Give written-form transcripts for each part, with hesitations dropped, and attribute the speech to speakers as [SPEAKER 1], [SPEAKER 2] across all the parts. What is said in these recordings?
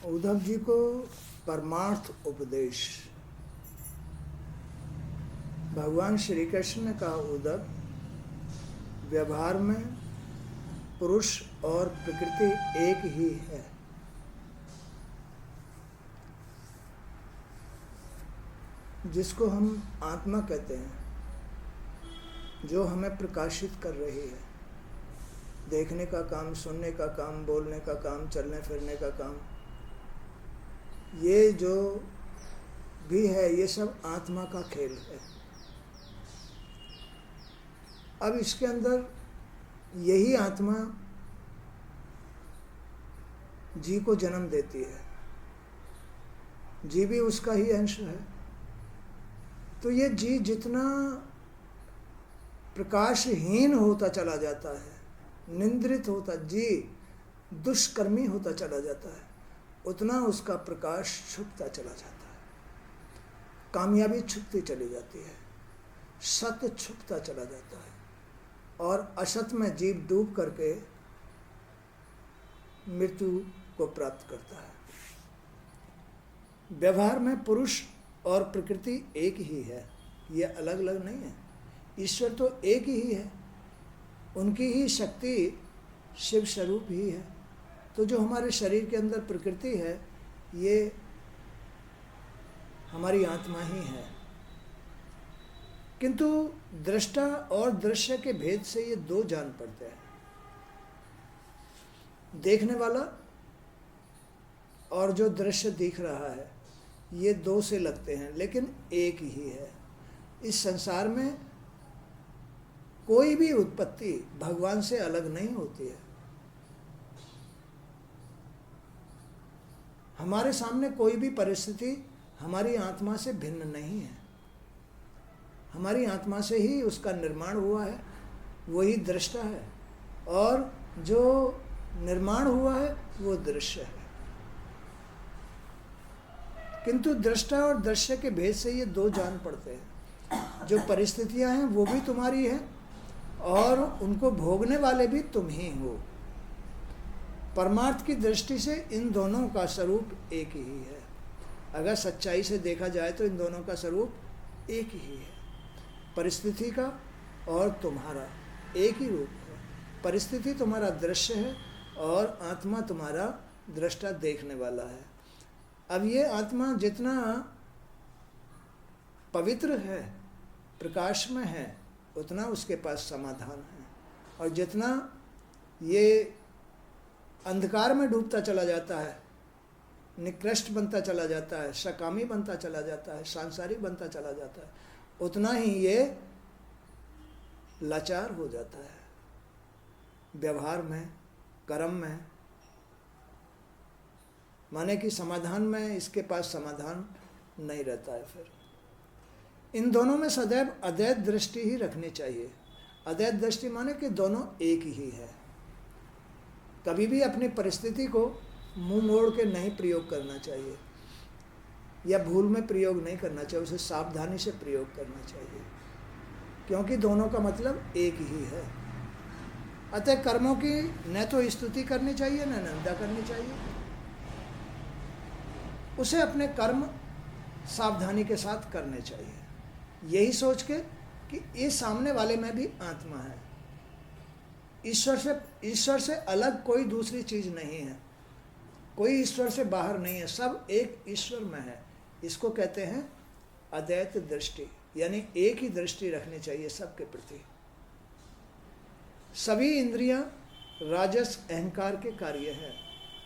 [SPEAKER 1] उद्धव जी को परमार्थ उपदेश। भगवान श्री कृष्ण ने कहा, उद्धव, व्यवहार में पुरुष और प्रकृति एक ही है। जिसको हम आत्मा कहते हैं, जो हमें प्रकाशित कर रही है, देखने का काम, सुनने का काम, बोलने का काम, चलने फिरने का काम, ये जो भी है ये सब आत्मा का खेल है। अब इसके अंदर यही आत्मा जी को जन्म देती है, जी भी उसका ही अंश है। तो ये जी जितना प्रकाशहीन होता चला जाता है, निंद्रित होता, जी दुष्कर्मी होता चला जाता है, उतना उसका प्रकाश छुपता चला जाता है। कामयाबी छुपती चली जाती है, सत्य छुपता चला जाता है, और असत में जीव डूब करके मृत्यु को प्राप्त करता है। व्यवहार में पुरुष और प्रकृति एक ही है, ये अलग अलग नहीं है। ईश्वर तो एक ही है, उनकी ही शक्ति शिव स्वरूप ही है। तो जो हमारे शरीर के अंदर प्रकृति है, ये हमारी आत्मा ही है। किंतु दृष्टा और दृश्य के भेद से ये दो जान पड़ते हैं। देखने वाला और जो दृश्य दिख रहा है, ये दो से लगते हैं, लेकिन एक ही है। इस संसार में कोई भी उत्पत्ति भगवान से अलग नहीं होती है। हमारे सामने कोई भी परिस्थिति हमारी आत्मा से भिन्न नहीं है। हमारी आत्मा से ही उसका निर्माण हुआ है, वही दृष्टा है, और जो निर्माण हुआ है वो दृश्य है। किंतु दृष्टा और दृश्य के भेद से ये दो जान पड़ते हैं। जो परिस्थितियां हैं वो भी तुम्हारी हैं, और उनको भोगने वाले भी तुम ही हो। परमार्थ की दृष्टि से इन दोनों का स्वरूप एक ही है। अगर सच्चाई से देखा जाए तो इन दोनों का स्वरूप एक ही है। परिस्थिति का और तुम्हारा एक ही रूप है। परिस्थिति तुम्हारा दृश्य है और आत्मा तुम्हारा दृष्टा देखने वाला है। अब ये आत्मा जितना पवित्र है, प्रकाश में है, उतना उसके पास समाधान है, और जितना ये अंधकार में डूबता चला जाता है, निकृष्ट बनता चला जाता है, सकामी बनता चला जाता है, सांसारिक बनता चला जाता है, उतना ही ये लाचार हो जाता है। व्यवहार में, कर्म में, माने कि समाधान में इसके पास समाधान नहीं रहता है। फिर इन दोनों में सदैव अद्वैत दृष्टि ही रखनी चाहिए। अद्वैत दृष्टि माने कि दोनों एक ही है। कभी भी अपनी परिस्थिति को मुंह मोड़ के नहीं प्रयोग करना चाहिए, या भूल में प्रयोग नहीं करना चाहिए, उसे सावधानी से प्रयोग करना चाहिए, क्योंकि दोनों का मतलब एक ही है। अतः कर्मों की न तो स्तुति करनी चाहिए न निंदा करनी चाहिए। उसे अपने कर्म सावधानी के साथ करने चाहिए, यही सोच के कि इस सामने वाले में भी आत्मा है। ईश्वर से अलग कोई दूसरी चीज नहीं है, कोई ईश्वर से बाहर नहीं है, सब एक ईश्वर में है। इसको कहते हैं अद्वैत दृष्टि, यानी एक ही दृष्टि रखनी चाहिए सबके प्रति। सभी इंद्रियां राजस अहंकार के कार्य हैं।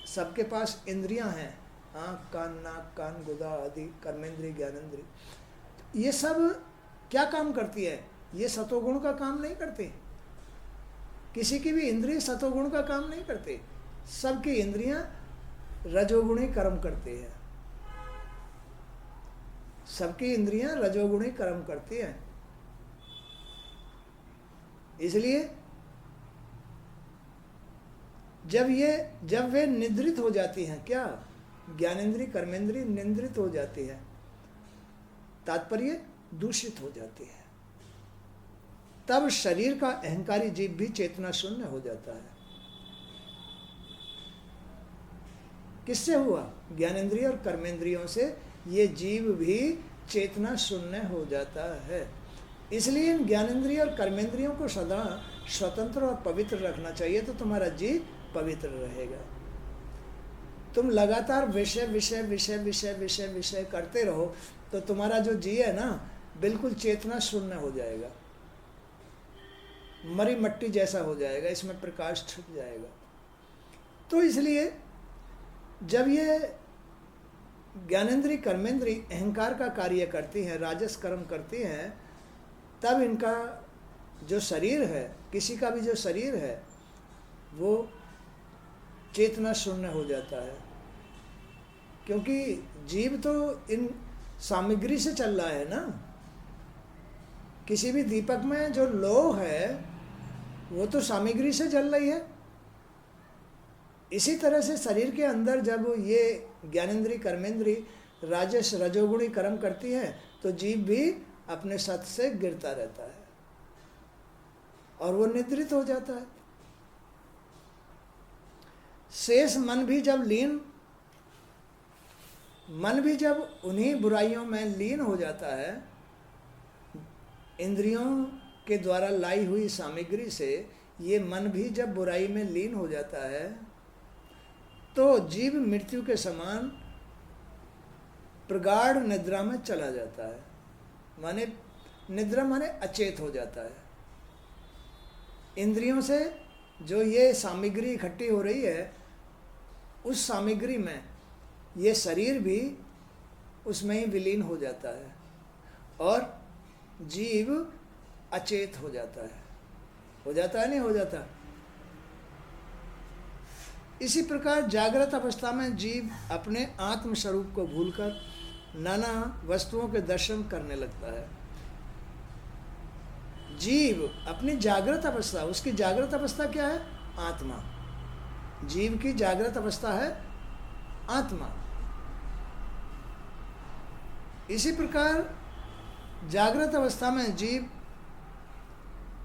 [SPEAKER 1] सबके पास इंद्रियां हैं, आँख, कान, नाक, कान, गुदा आदि कर्मेंद्रिय, ज्ञानेंद्रिय। ये सब क्या काम करती है? ये सतोगुण का काम नहीं करती। किसी की भी इंद्रिय सतोगुण का काम नहीं करती। सबकी इंद्रियां रजोगुणी कर्म करती है। सबकी इंद्रियां रजोगुणी कर्म करती हैं। इसलिए जब वे निद्रित हो जाती हैं, क्या ज्ञानेंद्रिय कर्मेंद्रिय निंद्रित हो जाती है, तात्पर्य दूषित हो जाती है, तब शरीर का अहंकारी जीव भी चेतना शून्य हो जाता है। किससे हुआ? ज्ञानेंद्रिय और कर्मेंद्रियों से ये जीव भी चेतना शून्य हो जाता है। इसलिए इन ज्ञानेंद्रिय और कर्मेंद्रियों को सदा स्वतंत्र और पवित्र रखना चाहिए, तो तुम्हारा जीव पवित्र रहेगा। तुम लगातार विषय विषय विषय विषय विषय विषय करते रहो तो तुम्हारा जो जी है ना, बिल्कुल चेतना शून्य हो जाएगा, मरी मट्टी जैसा हो जाएगा, इसमें प्रकाश छुप जाएगा। तो इसलिए जब ये ज्ञानेंद्रिय कर्मेंद्रिय अहंकार का कार्य करती हैं, राजस कर्म करती हैं, तब इनका जो शरीर है, किसी का भी जो शरीर है, वो चेतना शून्य हो जाता है। क्योंकि जीव तो इन सामग्री से चल रहा है ना। किसी भी दीपक में जो लौह है वो तो सामग्री से जल रही है। इसी तरह से शरीर के अंदर जब ये ज्ञानेंद्रिय कर्मेंद्रिय राजस रजोगुणी कर्म करती है तो जीव भी अपने सत से गिरता रहता है और वो निद्रित हो जाता है। शेष मन भी जब उन्हीं बुराइयों में लीन हो जाता है, इंद्रियों के द्वारा लाई हुई सामग्री से ये मन भी जब बुराई में लीन हो जाता है, तो जीव मृत्यु के समान प्रगाढ़ निद्रा में चला जाता है। माने निद्रा माने अचेत हो जाता है। इंद्रियों से जो ये सामग्री इकट्ठी हो रही है, उस सामग्री में ये शरीर भी उसमें ही विलीन हो जाता है और जीव अचेत हो जाता है। हो जाता है नहीं हो जाता? इसी प्रकार जागृत अवस्था में जीव अपने आत्म स्वरूप को भूलकर नाना वस्तुओं के दर्शन करने लगता है। जीव अपनी जागृत अवस्था, उसकी जागृत अवस्था क्या है? आत्मा। जीव की जागृत अवस्था है आत्मा। इसी प्रकार जागृत अवस्था में जीव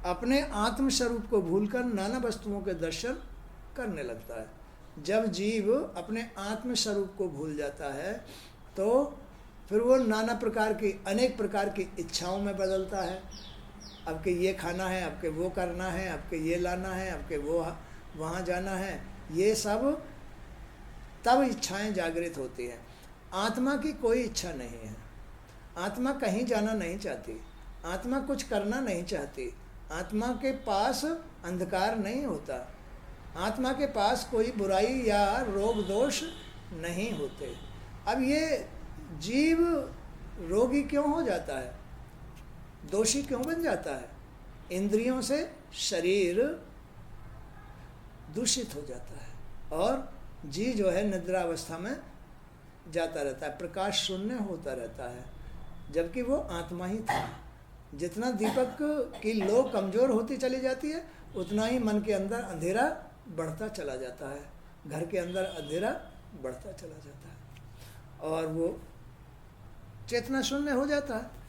[SPEAKER 1] अपने आत्म स्वरूप को भूलकर नाना वस्तुओं के दर्शन करने लगता है। जब जीव अपने आत्म स्वरूप को भूल जाता है तो फिर वो नाना प्रकार की, अनेक प्रकार की इच्छाओं में बदलता है। अब के ये खाना है, अब के वो करना है, अब के ये लाना है, अब के वो वहाँ जाना है, ये सब तब इच्छाएं जागृत होती हैं। आत्मा की कोई इच्छा नहीं है। आत्मा कहीं जाना नहीं चाहती, आत्मा कुछ करना नहीं चाहती। आत्मा के पास अंधकार नहीं होता, आत्मा के पास कोई बुराई या रोग दोष नहीं होते। अब ये जीव रोगी क्यों हो जाता है, दोषी क्यों बन जाता है? इंद्रियों से शरीर दूषित हो जाता है और जी जो है निद्रा अवस्था में जाता रहता है, प्रकाश शून्य होता रहता है, जबकि वो आत्मा ही था। जितना दीपक की लो कमज़ोर होती चली जाती है, उतना ही मन के अंदर अंधेरा बढ़ता चला जाता है, घर के अंदर अंधेरा बढ़ता चला जाता है और वो चेतना शून्य हो जाता है।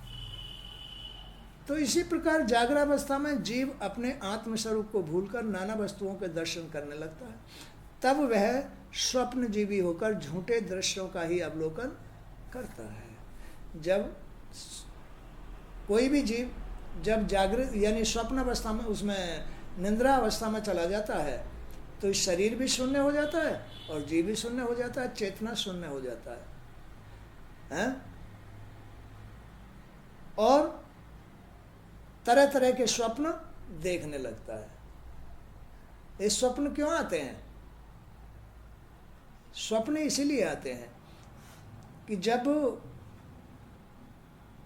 [SPEAKER 1] तो इसी प्रकार जागरावस्था में जीव अपने आत्मस्वरूप को भूलकर नाना वस्तुओं के दर्शन करने लगता है। तब वह स्वप्न जीवी होकर झूठे दृश्यों का ही अवलोकन करता है। जब कोई भी जीव जब जागृत यानी स्वप्न अवस्था में, उसमें निंद्रा अवस्था में चला जाता है, तो इस शरीर भी शून्य हो जाता है और जीव भी शून्य हो जाता है, चेतना शून्य हो जाता है? और तरह तरह के स्वप्न देखने लगता है। ये स्वप्न क्यों आते हैं? स्वप्न इसीलिए आते हैं कि जब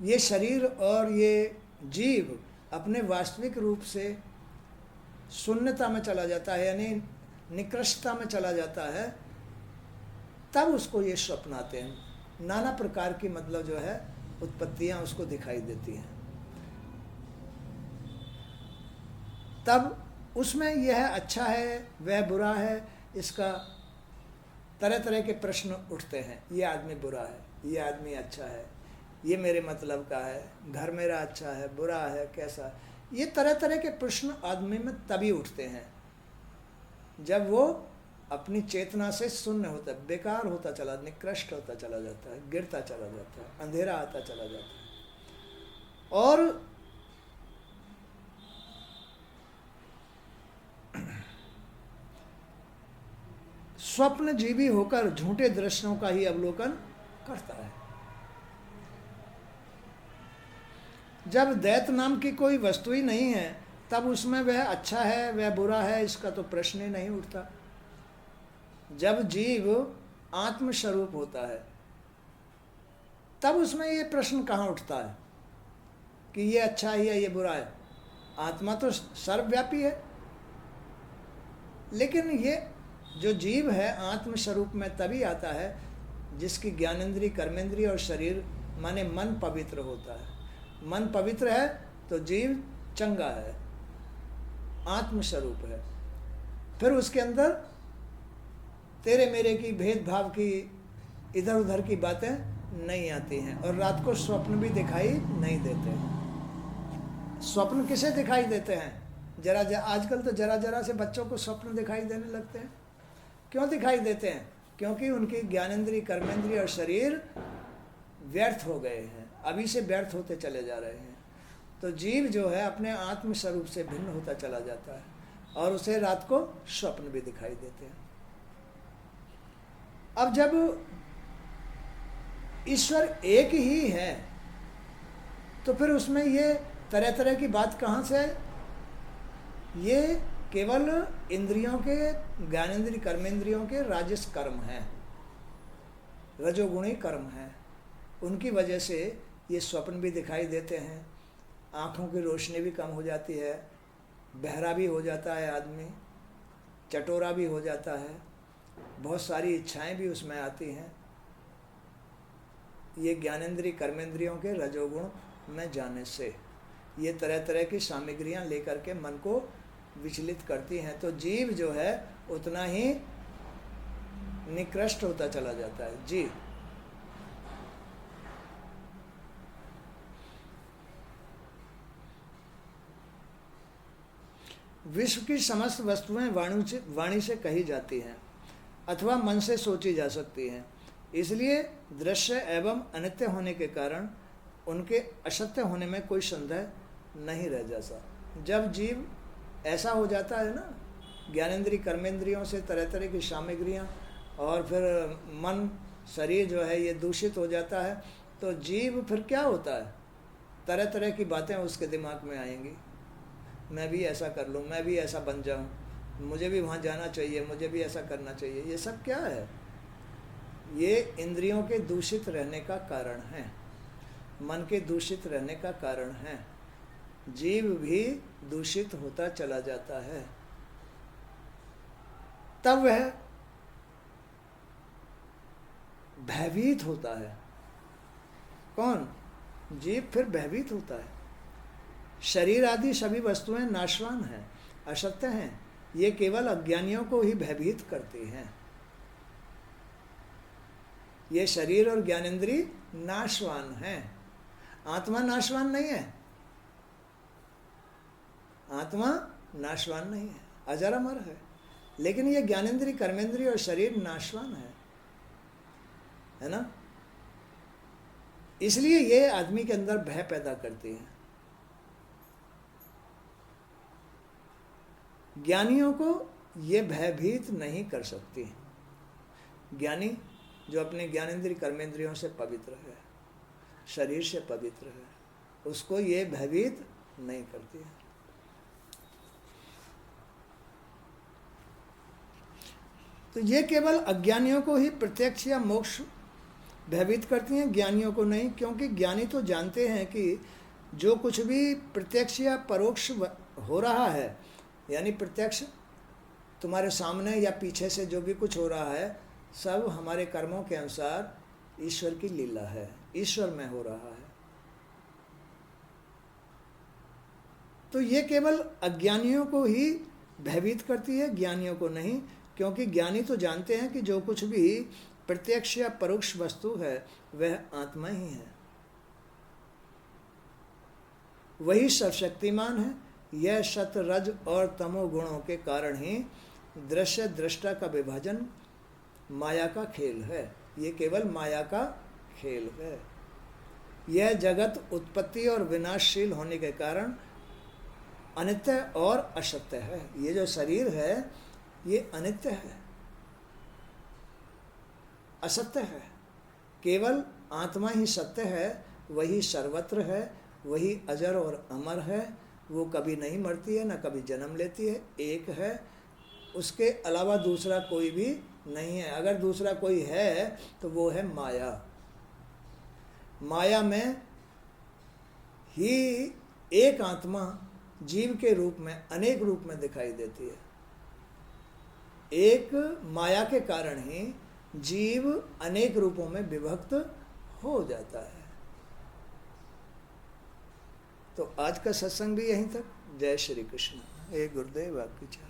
[SPEAKER 1] ये शरीर और ये जीव अपने वास्तविक रूप से शून्यता में चला जाता है, यानी निकृष्टता में चला जाता है, तब उसको ये स्वप्न आते हैं। नाना प्रकार की मतलब जो है उत्पत्तियां उसको दिखाई देती हैं। तब उसमें यह अच्छा है, वह बुरा है, इसका तरह तरह के प्रश्न उठते हैं। ये आदमी बुरा है, ये आदमी अच्छा है, ये मेरे मतलब का है, घर मेरा अच्छा है, बुरा है, कैसा? ये तरह तरह के प्रश्न आदमी में तभी उठते हैं जब वो अपनी चेतना से शून्य होता है, बेकार होता चला, निकृष्ट होता चला जाता है, गिरता चला जाता है, अंधेरा आता चला जाता है। और स्वप्न जीवी होकर झूठे दृश्यों का ही अवलोकन करता है। जब दैत नाम की कोई वस्तु ही नहीं है, तब उसमें वह अच्छा है वह बुरा है इसका तो प्रश्न ही नहीं उठता। जब जीव आत्मस्वरूप होता है, तब उसमें ये प्रश्न कहाँ उठता है कि ये अच्छा है या ये बुरा है। आत्मा तो सर्वव्यापी है, लेकिन ये जो जीव है आत्मस्वरूप में तभी आता है जिसकी ज्ञानेंद्रिय, कर्मेंद्रिय और शरीर माने मन पवित्र होता है। मन पवित्र है तो जीव चंगा है, आत्मस्वरूप है। फिर उसके अंदर तेरे मेरे की, भेदभाव की, इधर उधर की बातें नहीं आती हैं। और रात को स्वप्न भी दिखाई नहीं देते। स्वप्न किसे दिखाई देते हैं? आजकल तो जरा जरा से बच्चों को स्वप्न दिखाई देने लगते हैं। क्यों दिखाई देते हैं? क्योंकि उनकी ज्ञानेंद्रिय, कर्मेंद्रिय और शरीर व्यर्थ हो गए हैं, अभी से व्यर्थ होते चले जा रहे हैं। तो जीव जो है अपने आत्म स्वरूप से भिन्न होता चला जाता है और उसे रात को स्वप्न भी दिखाई देते हैं। अब जब ईश्वर एक ही है तो फिर उसमें ये तरह तरह की बात कहाँ से है? ये केवल इंद्रियों के, ज्ञानेंद्रिय, कर्मेंद्रियों के राजस कर्म हैं, रजोगुणी कर्म हैं। उनकी वजह से ये स्वप्न भी दिखाई देते हैं, आँखों की रोशनी भी कम हो जाती है, बहरा भी हो जाता है आदमी, चटोरा भी हो जाता है, बहुत सारी इच्छाएं भी उसमें आती हैं। ये ज्ञानेंद्रिय, कर्मेंद्रियों के रजोगुण में जाने से ये तरह तरह की सामग्रियां लेकर के मन को विचलित करती हैं। तो जीव जो है उतना ही निकृष्ट होता चला जाता है। जी, विश्व की समस्त वस्तुएं वाणी से कही जाती हैं अथवा मन से सोची जा सकती हैं। इसलिए दृश्य एवं अनित्य होने के कारण उनके असत्य होने में कोई संदेह नहीं रह जाता। जब जीव ऐसा हो जाता है ना, ज्ञानेंद्रिय, कर्मेंद्रियों से तरह तरह की सामग्रियाँ और फिर मन, शरीर जो है ये दूषित हो जाता है, तो जीव फिर क्या होता है? तरह तरह की बातें उसके दिमाग में आएंगी। मैं भी ऐसा कर लूँ, मैं भी ऐसा बन जाऊँ, मुझे भी वहाँ जाना चाहिए, मुझे भी ऐसा करना चाहिए। ये सब क्या है? ये इंद्रियों के दूषित रहने का कारण है, मन के दूषित रहने का कारण है। जीव भी दूषित होता चला जाता है, तब वह भयभीत होता है। कौन? जीव फिर भयभीत होता है। शरीर आदि सभी वस्तुएं नाशवान हैं, असत्य हैं। ये केवल अज्ञानियों को ही भयभीत करती हैं। ये शरीर और ज्ञानेंद्रिय नाशवान हैं, आत्मा नाशवान नहीं है। आत्मा नाशवान नहीं है, अजर अमर है। लेकिन ये ज्ञानेंद्रिय, कर्मेंद्रिय और शरीर नाशवान है ना। इसलिए ये आदमी के अंदर भय पैदा करती है। ज्ञानियों को ये भयभीत नहीं कर सकती। ज्ञानी जो अपने ज्ञानेंद्रिय, कर्मेंद्रियों से पवित्र है, शरीर से पवित्र है, उसको ये भयभीत नहीं करती है। तो ये केवल अज्ञानियों को ही प्रत्यक्ष या मोक्ष भयभीत करती हैं, ज्ञानियों को नहीं। क्योंकि ज्ञानी तो जानते हैं कि जो कुछ भी प्रत्यक्ष या परोक्ष हो रहा है, यानी प्रत्यक्ष तुम्हारे सामने या पीछे से जो भी कुछ हो रहा है, सब हमारे कर्मों के अनुसार ईश्वर की लीला है, ईश्वर में हो रहा है। तो ये केवल अज्ञानियों को ही भयभीत करती है, ज्ञानियों को नहीं। क्योंकि ज्ञानी तो जानते हैं कि जो कुछ भी प्रत्यक्ष या परोक्ष वस्तु है वह आत्मा ही है, वही सर्वशक्तिमान है। यह सत, रज और तमो गुणों के कारण ही दृश्य दृष्टा का विभाजन माया का खेल है, ये केवल माया का खेल है। यह जगत उत्पत्ति और विनाशशील होने के कारण अनित्य और असत्य है। ये जो शरीर है ये अनित्य है, असत्य है। केवल आत्मा ही सत्य है, वही सर्वत्र है, वही अजर और अमर है। वो कभी नहीं मरती है, न कभी जन्म लेती है, एक है। उसके अलावा दूसरा कोई भी नहीं है। अगर दूसरा कोई है तो वो है माया। माया में ही एक आत्मा जीव के रूप में अनेक रूप में दिखाई देती है। एक माया के कारण ही जीव अनेक रूपों में विभक्त हो जाता है। तो आज का सत्संग भी यहीं तक। जय श्री कृष्ण। हे गुरुदेव, आपकी जय।